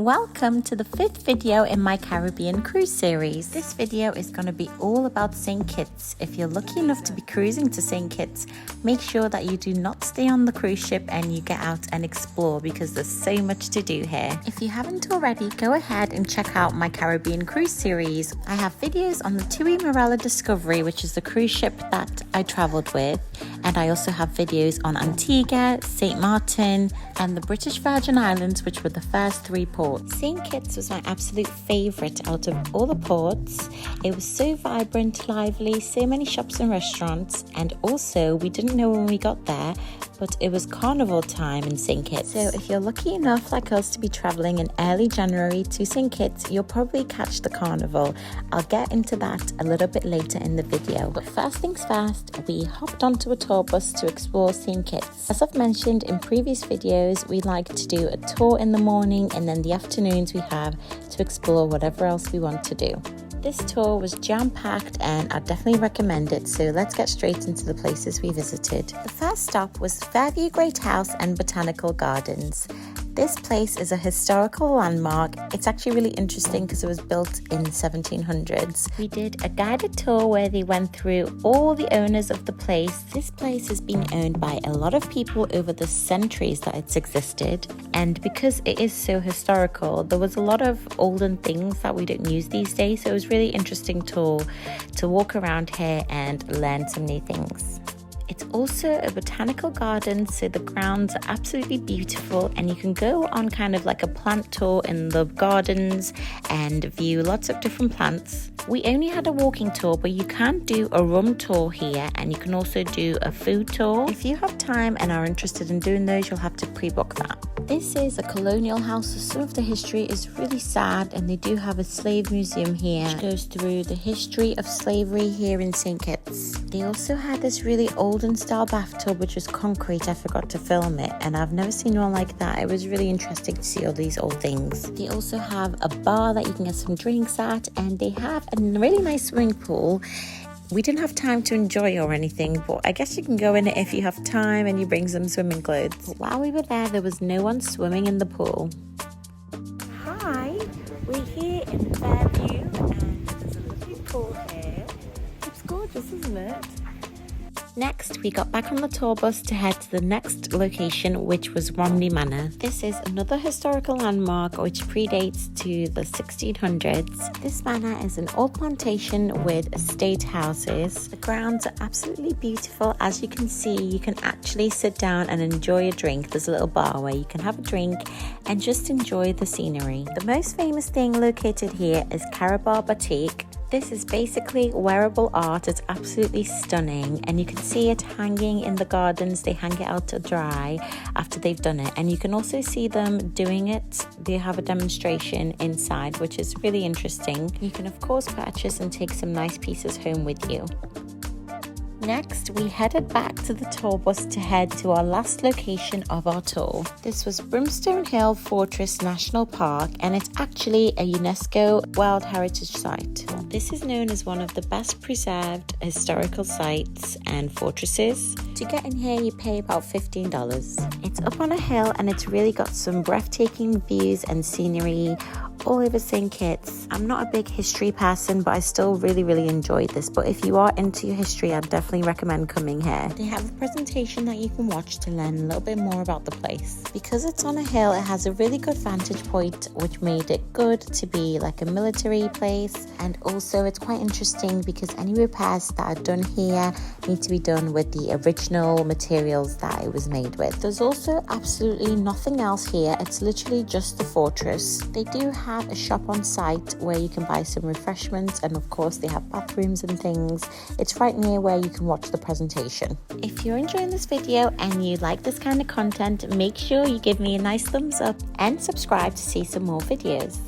Welcome to the 5th video in my Caribbean cruise series. This video is going to be all about St. Kitts. If you're lucky enough to be cruising to St. Kitts, make sure that you do not stay on the cruise ship and you get out and explore because there's so much to do here. If you haven't already, go ahead and check out my Caribbean cruise series. I have videos on the Tui Marella Discovery, which is the cruise ship that I traveled with, and I also have videos on Antigua, St. Martin, and the British Virgin Islands, which were the first 3 ports. St. Kitts was my absolute favourite out of all the ports. It was so vibrant, lively, so many shops and restaurants, and also we didn't know when we got there, but it was Carnival time in St. Kitts. So if you're lucky enough like us to be travelling in early January to St. Kitts, you'll probably catch the Carnival. I'll get into that a little bit later in the video. But first things first, we hopped onto a tour bus to explore St. Kitts. As I've mentioned in previous videos, we like to do a tour in the morning, and then the afternoons we have to explore whatever else we want to do. This tour was jam-packed and I definitely recommend it, so let's get straight into the places we visited. The first stop was Fairview Great House and Botanical Gardens. This place is a historical landmark. It's actually really interesting because it was built in the 1700s. We did a guided tour where they went through all the owners of the place. This place has been owned by a lot of people over the centuries that it's existed, and because it is so historical, there was a lot of olden things that we don't use these days, so it was really interesting tour to walk around here and learn some new things. It's also a botanical garden, so the grounds are absolutely beautiful, and you can go on kind of like a plant tour in the gardens and view lots of different plants. We only had a walking tour, but you can do a room tour here, and you can also do a food tour. If you have time and are interested in doing those, you'll have to pre-book that. This is a colonial house, so some of the history is really sad, and they do have a slave museum here which goes through the history of slavery here in St. Kitts. They also had this really olden style bathtub which was concrete. I forgot to film it, and I've never seen one like that. It was really interesting to see all these old things. They also have a bar that you can get some drinks at, and they have a really nice swimming pool. We didn't have time to enjoy or anything, but I guess you can go in it if you have time and you bring some swimming clothes. But while we were there was no one swimming in the pool. Hi, we're here in Fairview and there's a lovely pool here. It's gorgeous, isn't it? Next, we got back on the tour bus to head to the next location, which was Romney Manor. This is another historical landmark which predates to the 1600s. This manor is an old plantation with estate houses. The grounds are absolutely beautiful. As you can see, you can actually sit down and enjoy a drink. There's a little bar where you can have a drink and just enjoy the scenery. The most famous thing located here is Caribelle batik. This is basically wearable art. It's absolutely stunning, and you can see it hanging in the gardens. They hang it out to dry after they've done it, and you can also see them doing it. They have a demonstration inside, which is really interesting. You can of course purchase and take some nice pieces home with you. Next, we headed back to the tour bus to head to our last location of our tour. This was Brimstone Hill Fortress National Park, and it's actually a UNESCO World Heritage Site. This is known as one of the best preserved historical sites and fortresses. To get in here, you pay about $15. It's up on a hill, and it's really got some breathtaking views and scenery all over St. Kitts. I'm not a big history person, but I still really enjoyed this. But if you are into your history, I'd definitely recommend coming here. They have a presentation that you can watch to learn a little bit more about the place. Because it's on a hill, it has a really good vantage point, which made it good to be like a military place. And also it's quite interesting because any repairs that are done here need to be done with the original materials that it was made with. There's also absolutely nothing else here. It's literally just the fortress. They do have a shop on site where you can buy some refreshments, and of course they have bathrooms and things. It's right near where you can watch the presentation. If you're enjoying this video and you like this kind of content, make sure you give me a nice thumbs up and subscribe to see some more videos.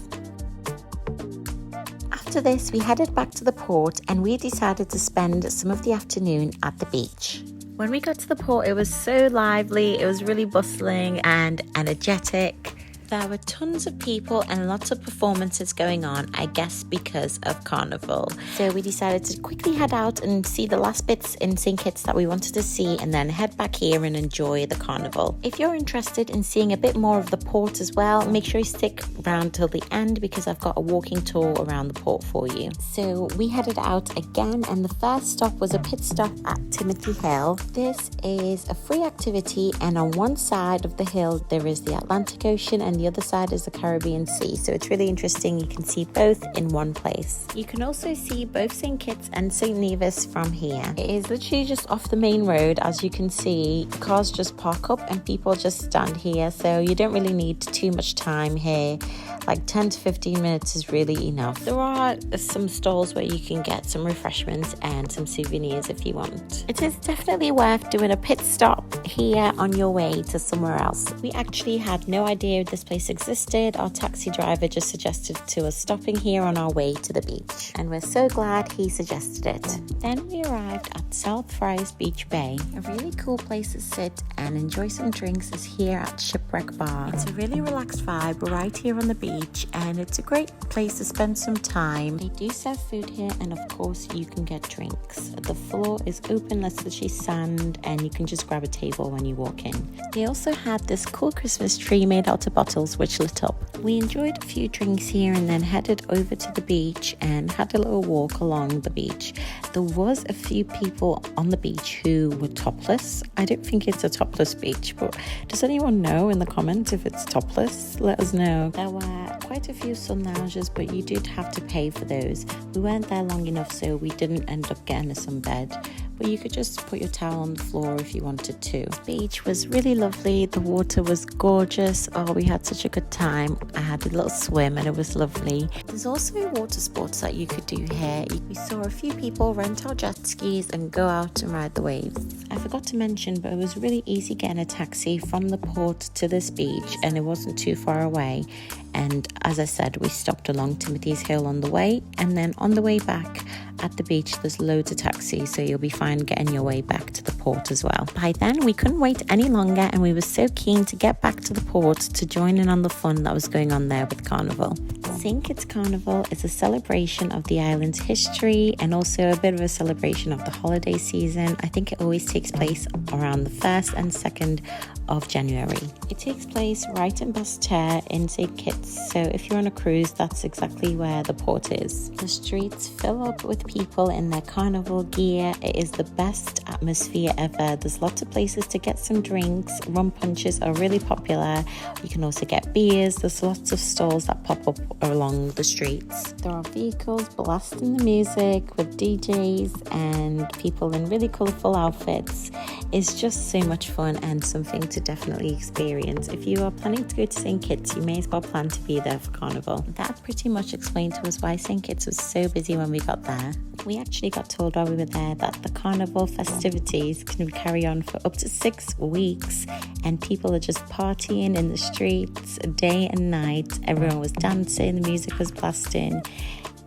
After this, we headed back to the port, and we decided to spend some of the afternoon at the beach. When we got to the port, it was so lively. It was really bustling and energetic. There were tons of people and lots of performances going on, I guess because of Carnival. So we decided to quickly head out and see the last bits in St. Kitts that we wanted to see, and then head back here and enjoy the Carnival. If you're interested in seeing a bit more of the port as well, make sure you stick around till the end because I've got a walking tour around the port for you. So we headed out again, and the first stop was a pit stop at Timothy Hill. This is a free activity, and on one side of the hill there is the Atlantic Ocean and the other side is the Caribbean Sea. So it's really interesting. You can see both in one place. You can also see both St. Kitts and St. Nevis from here. It is literally just off the main road. As you can see, cars just park up and people just stand here. So you don't really need too much time here. Like 10 to 15 minutes is really enough. There are some stalls where you can get some refreshments and some souvenirs if you want. It is definitely worth doing a pit stop here on your way to somewhere else. We actually had no idea this place existed. Our taxi driver just suggested to us stopping here on our way to the beach, and we're so glad he suggested it. Then we arrived at South Friars Beach Bay. A really cool place to sit and enjoy some drinks is here at Shipwreck Bar. It's a really relaxed vibe right here on the beach, and it's a great place to spend some time. They do serve food here, and of course you can get drinks. The floor is open, that's literally sand, and you can just grab a table when you walk in. They also had this cool Christmas tree made out of bottles which lit up. We enjoyed a few drinks here and then headed over to the beach and had a little walk along the beach. There was a few people on the beach who were topless. I don't think it's a topless beach, but does anyone know in the comments if it's topless? Let us know. There were quite a few sun lounges, but you did have to pay for those. We weren't there long enough, so we didn't end up getting a sunbed. But you could just put your towel on the floor if you wanted to. The beach was really lovely. The water was gorgeous. Oh, we had such a good time. I had a little swim and it was lovely. There's also water sports that you could do here. We saw a few people rent out jet skis and go out and ride the waves. I forgot to mention, but it was really easy getting a taxi from the port to this beach, and it wasn't too far away. And as I said, we stopped along Timothy's Hill on the way, and then on the way back at the beach there's loads of taxis, so you'll be fine getting your way back to the port as well. By then we couldn't wait any longer, and we were so keen to get back to the port to join in on the fun that was going on there with Carnival. St. Kitts Carnival is a celebration of the island's history and also a bit of a celebration of the holiday season. I think it always takes place around the 1st and 2nd of January. It takes place right in Basseterre in St. Kitts, so if you're on a cruise, that's exactly where the port is. The streets fill up with people in their carnival gear. It is the best atmosphere ever. There's lots of places to get some drinks. Rum punches are really popular. You can also get beers. There's lots of stalls that pop up along the streets. There are vehicles blasting the music with DJs and people in really colourful outfits. It's just so much fun and something to definitely experience. If you are planning to go to St. Kitts, you may as well plan to be there for Carnival. That pretty much explained to us why St. Kitts was so busy when we got there. We actually got told while we were there that the Carnival festivities can carry on for up to 6 weeks, and people are just partying in the streets day and night. Everyone was dancing, the music was blasting.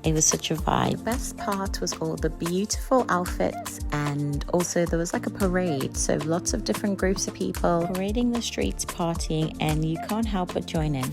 It was such a vibe. The best part was all the beautiful outfits, and also there was like a parade, so lots of different groups of people parading the streets, partying, and you can't help but join in.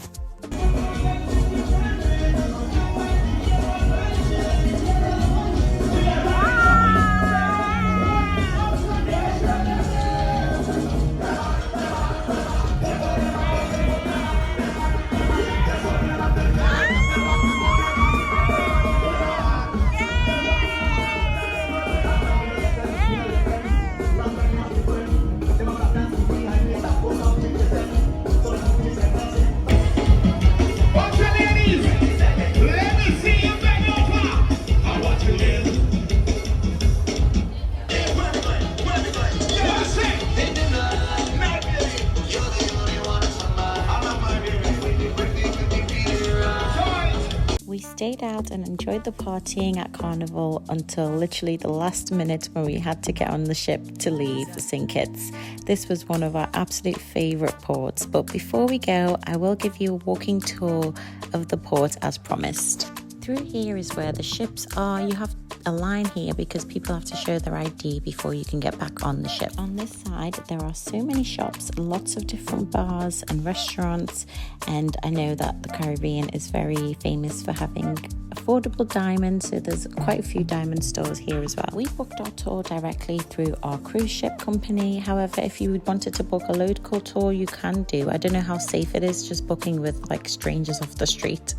We stayed out and enjoyed the partying at Carnival until literally the last minute when we had to get on the ship to leave for St. Kitts. This was one of our absolute favourite ports, but before we go, I will give you a walking tour of the port as promised. Through here is where the ships are. You have a line here because people have to show their ID before you can get back on the ship. On this side, there are so many shops, lots of different bars and restaurants, and I know that the Caribbean is very famous for having affordable diamonds, so there's quite a few diamond stores here as well. We booked our tour directly through our cruise ship company. However, if you wanted to book a local tour, you can do. I don't know how safe it is just booking with like strangers off the street,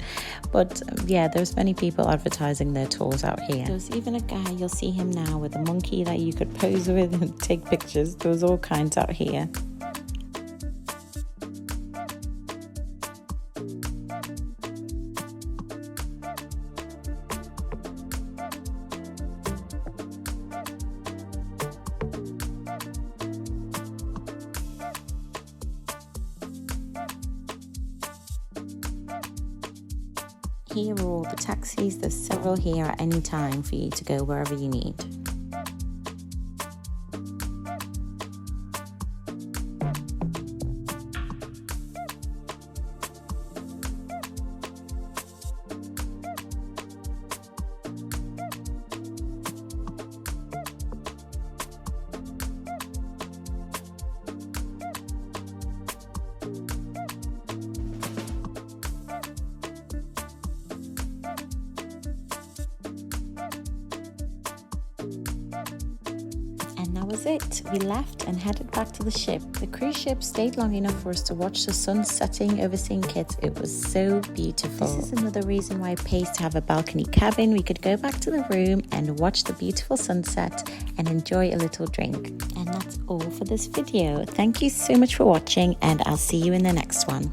but yeah, there's many people advertising their tours out here. There's even a guy, you'll see him now, with a monkey that you could pose with and take pictures. There's all kinds out here. Here are all the taxis. There's several here at any time for you to go wherever you need. And that was it. We left and headed back to the ship. The cruise ship stayed long enough for us to watch the sun setting over St. Kitts. It was so beautiful. This is another reason why it pays to have a balcony cabin. We could go back to the room and watch the beautiful sunset and enjoy a little drink. And that's all for this video. Thank you so much for watching, and I'll see you in the next one.